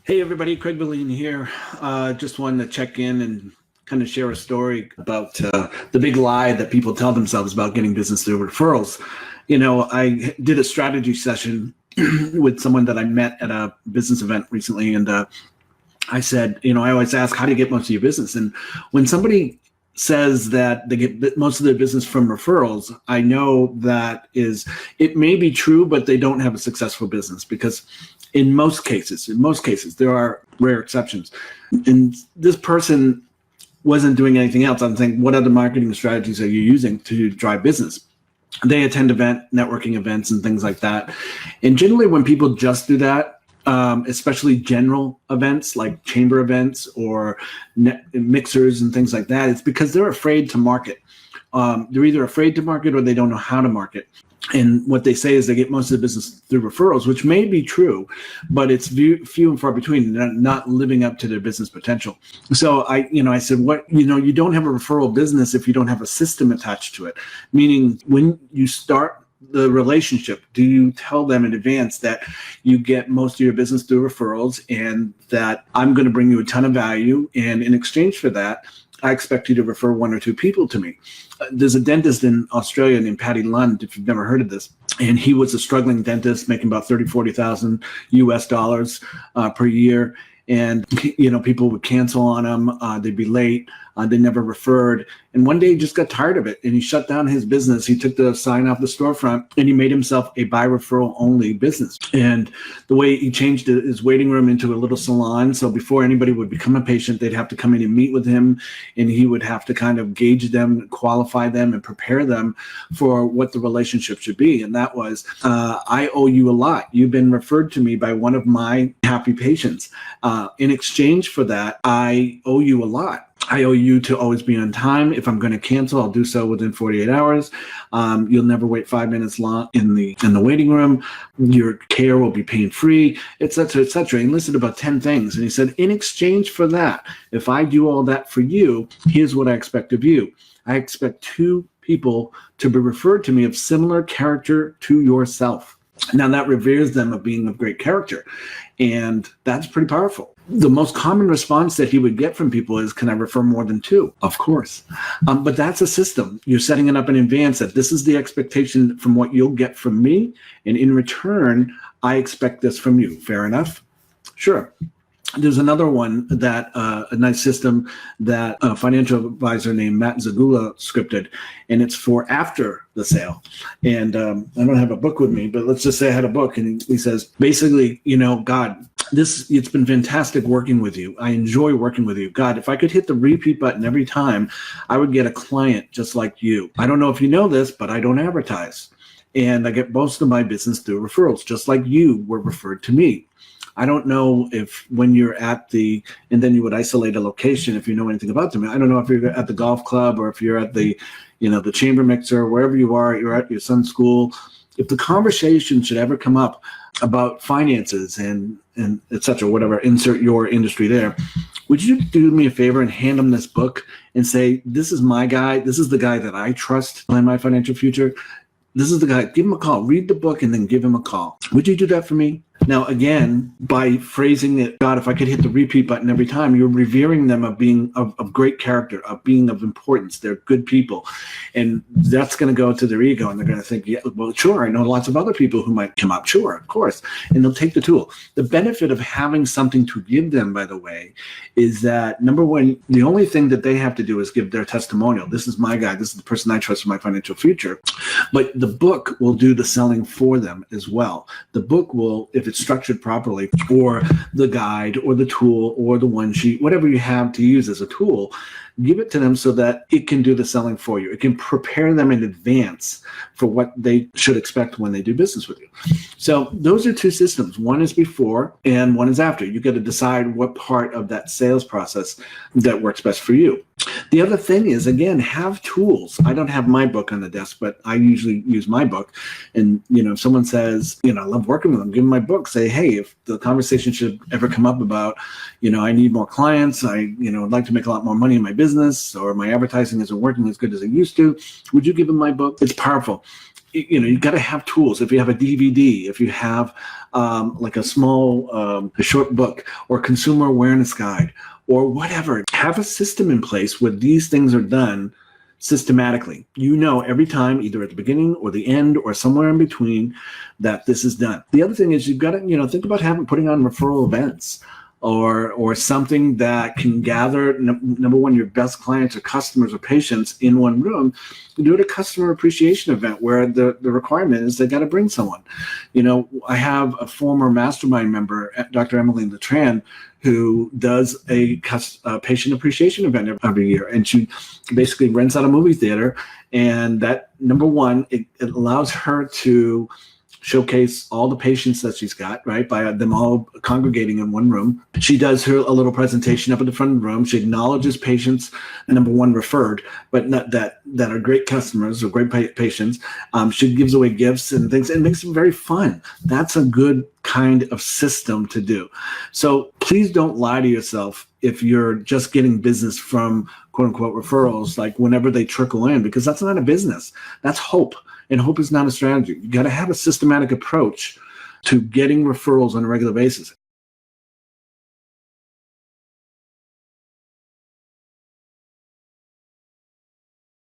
Hey everybody, Craig Valine here. Just wanted to check in and kind of share a story about the big lie that people tell themselves about getting business through referrals. I did a strategy session with someone that I met at a business event recently, and I said, I always ask, how do you get most of your business? And when somebody says that they get most of their business from referrals, I know that it may be true, but they don't have a successful business because in most cases, there are rare exceptions. And this person wasn't doing anything else. I'm saying, what other marketing strategies are you using to drive business? They attend networking events and things like that. And generally when people just do that, especially general events like chamber events or mixers and things like that, it's because they're afraid to market. They're either afraid to market or they don't know how to market. And what they say is they get most of the business through referrals, which may be true, but it's few and far between. They're not living up to their business potential. So I said, you don't have a referral business if you don't have a system attached to it. Meaning when you start the relationship, do you tell them in advance that you get most of your business through referrals and that I'm going to bring you a ton of value, and in exchange for that, I expect you to refer one or two people to me. There's a dentist in Australia named Paddy Lund, if you've never heard of this, and he was a struggling dentist making about $30,000, $40,000 per year. And, people would cancel on him. They'd be late. They never referred. And one day he just got tired of it and he shut down his business. He took the sign off the storefront and he made himself a by referral only business. And the way he changed his waiting room into a little salon. So before anybody would become a patient, they'd have to come in and meet with him, and he would have to kind of gauge them, qualify them, and prepare them for what the relationship should be. And that was, I owe you a lot. You've been referred to me by one of my happy patients. In exchange for that, I owe you a lot. I owe you to always be on time. If I'm going to cancel, I'll do so within 48 hours. You'll never wait 5 minutes long in the waiting room. Your care will be pain-free, et cetera, et cetera. He listed about 10 things. And he said, in exchange for that, if I do all that for you, here's what I expect of you. I expect two people to be referred to me of similar character to yourself. Now that reveres them of being of great character. And that's pretty powerful. The most common response that he would get from people is, can I refer more than two? Of course. But that's a system. You're setting it up in advance that this is the expectation from what you'll get from me. And in return, I expect this from you. Fair enough? Sure. There's another one that a nice system that a financial advisor named Matt Zagula scripted, and it's for after the sale. And I don't have a book with me, but let's just say I had a book, and he says, basically, God, it's been fantastic working with you. I enjoy working with you. God, if I could hit the repeat button every time, I would get a client just like you. I don't know if you know this, but I don't advertise. And I get most of my business through referrals, just like you were referred to me. I don't know if when you're at and then you would isolate a location if you know anything about them. I don't know if you're at the golf club or if you're at the chamber mixer, wherever you are, you're at your son's school. If the conversation should ever come up about finances and et cetera, whatever, insert your industry there, would you do me a favor and hand them this book and say, this is my guy. This is the guy that I trust to plan my financial future. This is the guy. Give him a call. Read the book and then give him a call. Would you do that for me? Now, again, by phrasing it, God, if I could hit the repeat button every time, you're revering them of being of great character, of being of importance. They're good people. And that's going to go to their ego. And they're going to think, yeah, well, sure, I know lots of other people who might come up. Sure, of course. And they'll take the tool. The benefit of having something to give them, by the way, is that, number one, the only thing that they have to do is give their testimonial. This is my guy. This is the person I trust for my financial future. But the book will do the selling for them as well. The book will, if it's structured properly, or the guide or the tool or the one sheet, whatever you have to use as a tool, give it to them so that it can do the selling for you. It can prepare them in advance for what they should expect when they do business with you. So those are two systems. One is before and one is after. You got to decide what part of that sales process that works best for you. The other thing is, again, have tools. I don't have my book on the desk, but I usually use my book. And, if someone says, I love working with them, give them my book. Say, hey, if the conversation should ever come up about, I need more clients, I'd like to make a lot more money in my business, or my advertising isn't working as good as it used to, would you give them my book? It's powerful. you got to have tools. If you have a DVD, if you have like a small, a short book or consumer awareness guide or whatever, have a system in place where these things are done systematically. Every time, either at the beginning or the end or somewhere in between, that this is done. The other thing is you've got to, think about putting on referral events or something that can gather, number one, your best clients or customers or patients in one room. Do it a customer appreciation event where the requirement is they got to bring someone. I have a former mastermind member, Dr. Emily Letran, who does a patient appreciation event every year. And she basically rents out a movie theater. And that, number one, it allows her to showcase all the patients that she's got, right, by them all congregating in one room. She does a little presentation up at the front of the room. She acknowledges patients, number one, referred, but not that are great customers or great patients. She gives away gifts and things and makes it very fun. That's a good kind of system to do. So please don't lie to yourself if you're just getting business from quote unquote referrals, like whenever they trickle in, because that's not a business. That's hope. And hope is not a strategy. You got to have a systematic approach to getting referrals on a regular basis.